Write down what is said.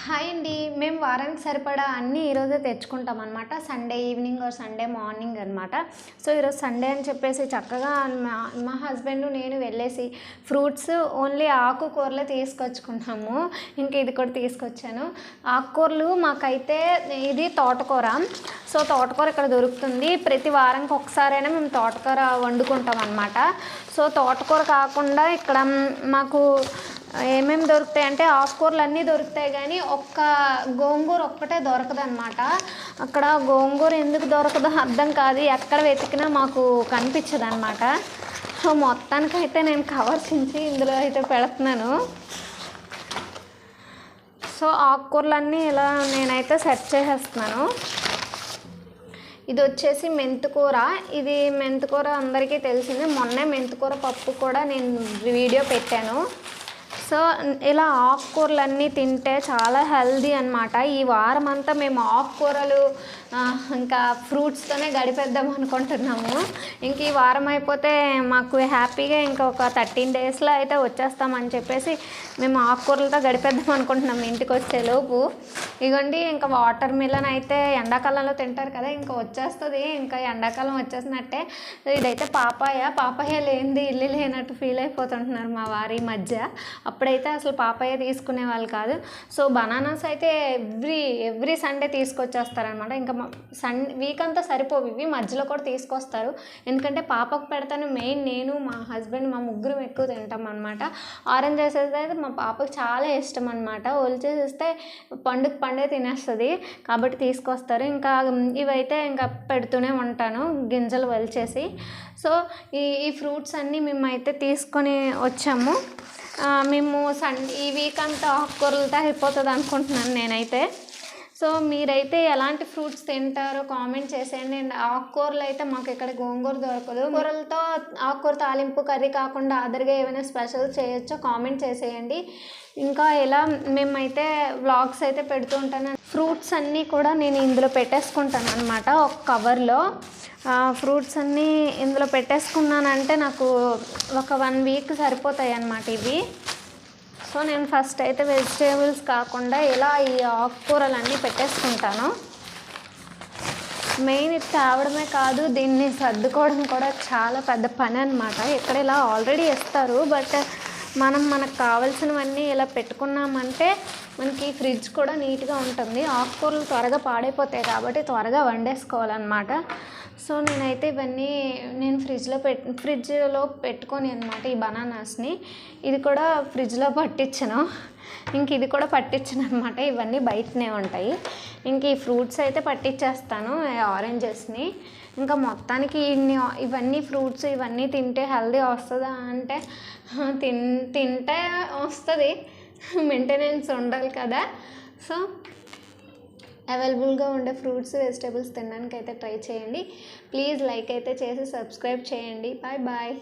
Hi అండి. మేము వారానికి సరిపడా అన్నీ ఈరోజే తెచ్చుకుంటాం అనమాట. Sunday evening or Sunday morning అనమాట. సో ఈరోజు సండే అని చెప్పేసి చక్కగా మా హస్బెండ్ నేను వెళ్ళేసి ఫ్రూట్స్ ఓన్లీ ఆకుకూరలే తీసుకొచ్చుకుంటాము. ఇంక ఇది కూడా తీసుకొచ్చాను. ఆకుకూరలు మాకైతే ఇది తోటకూర. సో తోటకూర ఇక్కడ దొరుకుతుంది. ప్రతి వారానికి ఒకసారైనా మేము తోటకూర వండుకుంటాం అనమాట. సో తోటకూర కాకుండా ఇక్కడ మాకు ఏమేమి దొరుకుతాయి అంటే ఆకుకూరలు అన్నీ దొరుకుతాయి, కానీ ఒక్క గోంగూర ఒక్కటే దొరకదు అనమాట. అక్కడ గోంగూర ఎందుకు దొరకదో అర్థం కాదు, ఎక్కడ వెతికినా మాకు కనిపించదు అనమాట. సో మొత్తానికైతే నేను కవర్ చించి ఇందులో అయితే పెడుతున్నాను. సో ఆకుకూరలన్నీ ఇలా నేనైతే సెట్ చేసేస్తున్నాను. ఇది వచ్చేసి మెంతికూర. ఇది మెంతికూర అందరికీ తెలిసింది. మొన్నే మెంతికూర పప్పు కూడా నేను వీడియో పెట్టాను. సో ఇలా ఆకుకూరలన్నీ తింటే చాలా హెల్దీ అనమాట. ఈ వారం అంతా మేము ఆకుకూరలు ఇంకా ఫ్రూట్స్తోనే గడిపేద్దాం అనుకుంటున్నాము. ఇంక ఈ వారం అయిపోతే మాకు హ్యాపీగా ఇంకా ఒక 13 డేస్లో అయితే వచ్చేస్తామని చెప్పేసి మేము ఆకుకూరలతో గడిపేద్దాం అనుకుంటున్నాము ఇంటికి వచ్చేలోపు. ఇగోండి, ఇంకా వాటర్ మిలన్ అయితే ఎండాకాలంలో తింటారు కదా, ఇంకా వచ్చేస్తుంది. ఇంకా ఎండాకాలం వచ్చేసినట్టే. ఇదైతే పాపాయ లేనిది ఇల్లు లేనట్టు ఫీల్ అయిపోతుంటున్నారు మా వారి మధ్య. అప్పుడైతే అసలు పాపాయ తీసుకునే వాళ్ళు కాదు. సో బనానాస్ అయితే ఎవ్రీ సండే తీసుకొచ్చేస్తారనమాట. ఇంకా వీక్ అంతా సరిపోవు, ఇవి మధ్యలో కూడా తీసుకొస్తారు. ఎందుకంటే పాపకు పెడతాను మెయిన్, నేను మా హస్బెండ్ మా ముగ్గురం ఎక్కువ తింటాం అనమాట. ఆరెంజ్ వేసేది అయితే మా పాపకు చాలా ఇష్టం అనమాట. ఒలిచేసేస్తే పండే తినేస్తుంది కాబట్టి తీసుకొస్తారు. ఇంకా ఇవైతే ఇంకా పెడుతూనే ఉంటాను గింజలు వలిచేసి. సో ఈ ఫ్రూట్స్ అన్నీ మేమైతే తీసుకొని వచ్చాము. మేము ఈ వీక్ అంతా ఆకుకూరలతో అయిపోతుంది అనుకుంటున్నాను నేనైతే. సో మీరైతే ఎలాంటి ఫ్రూట్స్ తింటారో కామెంట్ చేసేయండి. అండ్ ఆకుకూరలు అయితే మాకు ఇక్కడ గోంగూర దొరకదు. కూరలతో ఆకుకూర తాలింపు కర్రీ కాకుండా అదర్గా ఏమైనా స్పెషల్ చేయొచ్చో కామెంట్ చేసేయండి. ఇంకా ఇలా మేమైతే వ్లాగ్స్ అయితే పెడుతూ ఉంటాను. ఫ్రూట్స్ అన్నీ కూడా నేను ఇందులో పెట్టేసుకుంటాను అనమాట. ఒక కవర్లో ఫ్రూట్స్ అన్నీ ఇందులో పెట్టేసుకున్నానంటే నాకు ఒక 1 వీక్ సరిపోతాయి అన్నమాట ఇవి. సో నేను ఫస్ట్ అయితే వెజిటేబుల్స్ కాకుండా ఇలా ఈ ఆకుకూరలన్నీ పెట్టేసుకుంటాను. మెయిన్ ఇది తేవడమే కాదు, దీన్ని సర్దుకోవడం కూడా చాలా పెద్ద పని అనమాట. ఇక్కడ ఇలా ఆల్రెడీ ఇస్తారు, బట్ మనకు కావాల్సినవన్నీ ఇలా పెట్టుకున్నామంటే మనకి ఫ్రిడ్జ్ కూడా నీట్గా ఉంటుంది. ఆకుకూరలు త్వరగా పాడైపోతాయి కాబట్టి త్వరగా వండేసుకోవాలన్నమాట. సో నేనైతే ఇవన్నీ ఫ్రిడ్జ్లో పెట్టుకొని అనమాట ఈ బనానాస్ని. ఇది కూడా ఫ్రిడ్జ్లో పట్టించను, ఇంక ఇది కూడా పట్టించను అనమాట. ఇవన్నీ బయటనే ఉంటాయి. ఇంక ఈ ఫ్రూట్స్ అయితే పట్టించేస్తాను, ఆరెంజెస్ని. ఇంకా మొత్తానికి ఇవన్నీ ఫ్రూట్స్ ఇవన్నీ తింటే హెల్దీ వస్తుందా అంటే తింటే వస్తుంది, మెయింటెనెన్స్ ఉండాలి కదా. సో అవైలబుల్గా ఉండే ఫ్రూట్స్ వెజిటేబుల్స్ తినడానికి అయితే ట్రై చేయండి. ప్లీజ్ లైక్ అయితే చేసి సబ్స్క్రైబ్ చేయండి. బాయ్.